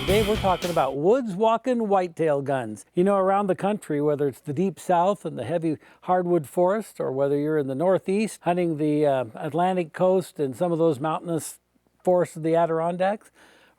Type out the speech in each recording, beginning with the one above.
Today we're talking about woods walking whitetail guns. You know, around the country, whether it's the deep south and the heavy hardwood forest, or whether you're in the northeast hunting the Atlantic coast and some of those mountainous forests of the Adirondacks,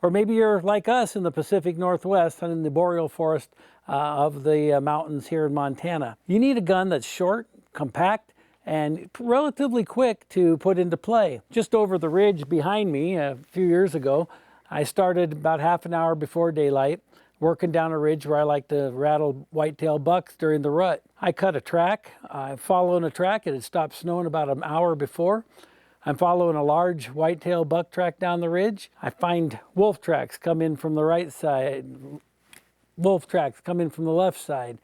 or maybe you're like us in the Pacific Northwest hunting the boreal forest of the mountains here in Montana. You need a gun that's short, compact, and relatively quick to put into play. Just over the ridge behind me a few years ago, I started about half an hour before daylight, working down a ridge where I like to rattle whitetail bucks during the rut. I cut a track, I'm following a track. It had stopped snowing about an hour before. I'm following a large whitetail buck track down the ridge. I find wolf tracks come in from the right side, wolf tracks come in from the left side.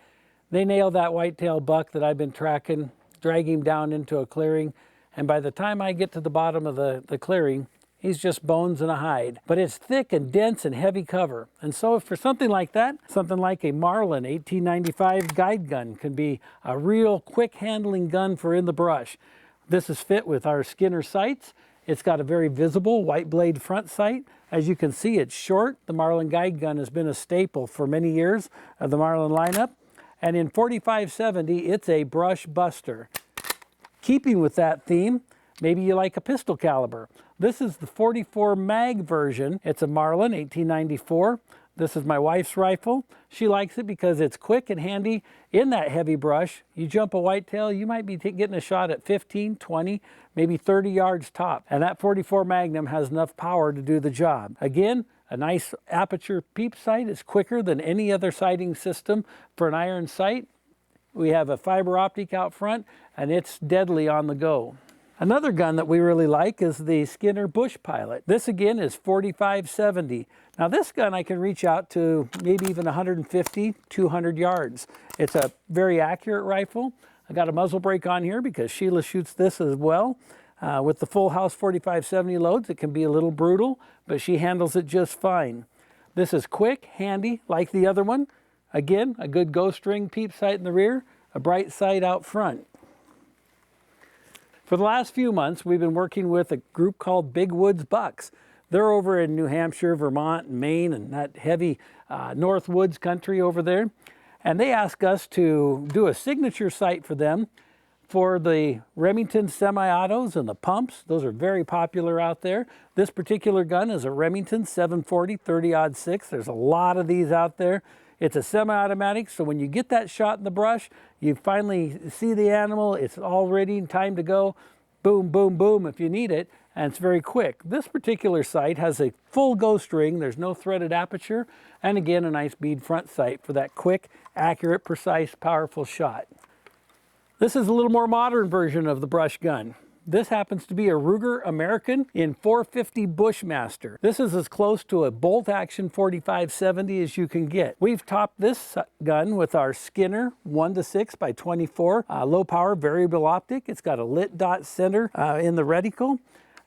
They nail that whitetail buck that I've been tracking, drag him down into a clearing, and by the time I get to the bottom of the clearing, he's just bones and a hide. But it's thick and dense and heavy cover. And so for something like that, something like a Marlin 1895 guide gun can be a real quick handling gun for in the brush. This is fit with our Skinner sights. It's got a very visible white blade front sight. As you can see, it's short. The Marlin guide gun has been a staple for many years of the Marlin lineup. And in 4570, it's a brush buster. Keeping with that theme, maybe you like a pistol caliber. This is the 44 mag version. It's a Marlin 1894. This is my wife's rifle. She likes it because it's quick and handy in that heavy brush. You jump a whitetail, you might be getting a shot at 15, 20, maybe 30 yards top. And that 44 Magnum has enough power to do the job. Again, a nice aperture peep sight is quicker than any other sighting system for an iron sight. We have a fiber optic out front, and it's deadly on the go. Another gun that we really like is the Skinner Bush Pilot. This again is 4570. Now this gun I can reach out to maybe even 150, 200 yards. It's a very accurate rifle. I got a muzzle brake on here because Sheila shoots this as well. With the full house 4570 loads, it can be a little brutal, but she handles it just fine. This is quick, handy, like the other one. Again, a good ghost ring peep sight in the rear, a bright sight out front. For the last few months, we've been working with a group called Big Woods Bucks. They're over in New Hampshire, Vermont, and Maine, and that heavy North Woods country over there. And they asked us to do a signature sight for them for the Remington semi-autos and the pumps. Those are very popular out there. This particular gun is a Remington 740 30-06. There's a lot of these out there. It's a semi-automatic, so when you get that shot in the brush, you finally see the animal, it's all ready and time to go. Boom, boom, boom if you need it, and it's very quick. This particular sight has a full ghost ring, there's no threaded aperture, and again, a nice bead front sight for that quick, accurate, precise, powerful shot. This is a little more modern version of the brush gun. This happens to be a Ruger American in 450 Bushmaster. This is as close to a bolt action 4570 as you can get. We've topped this gun with our Skinner 1:6 by 24 low power variable optic. It's got a lit dot center in the reticle.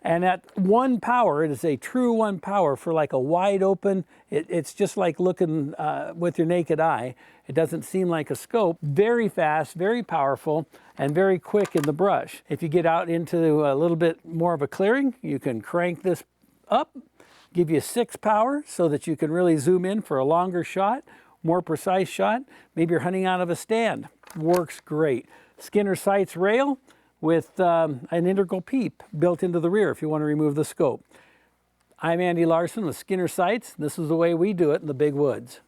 And at 1 power, it is a true 1 power for like a wide open, it's just like looking with your naked eye. It doesn't seem like a scope. Very fast, very powerful, and very quick in the brush. If you get out into a little bit more of a clearing, you can crank this up, give you 6 power so that you can really zoom in for a longer shot, more precise shot. Maybe you're hunting out of a stand. Works great. Skinner sights rail with an integral peep built into the rear if you want to remove the scope. I'm Andy Larsson with Skinner Sights. This is the way we do it in the big woods.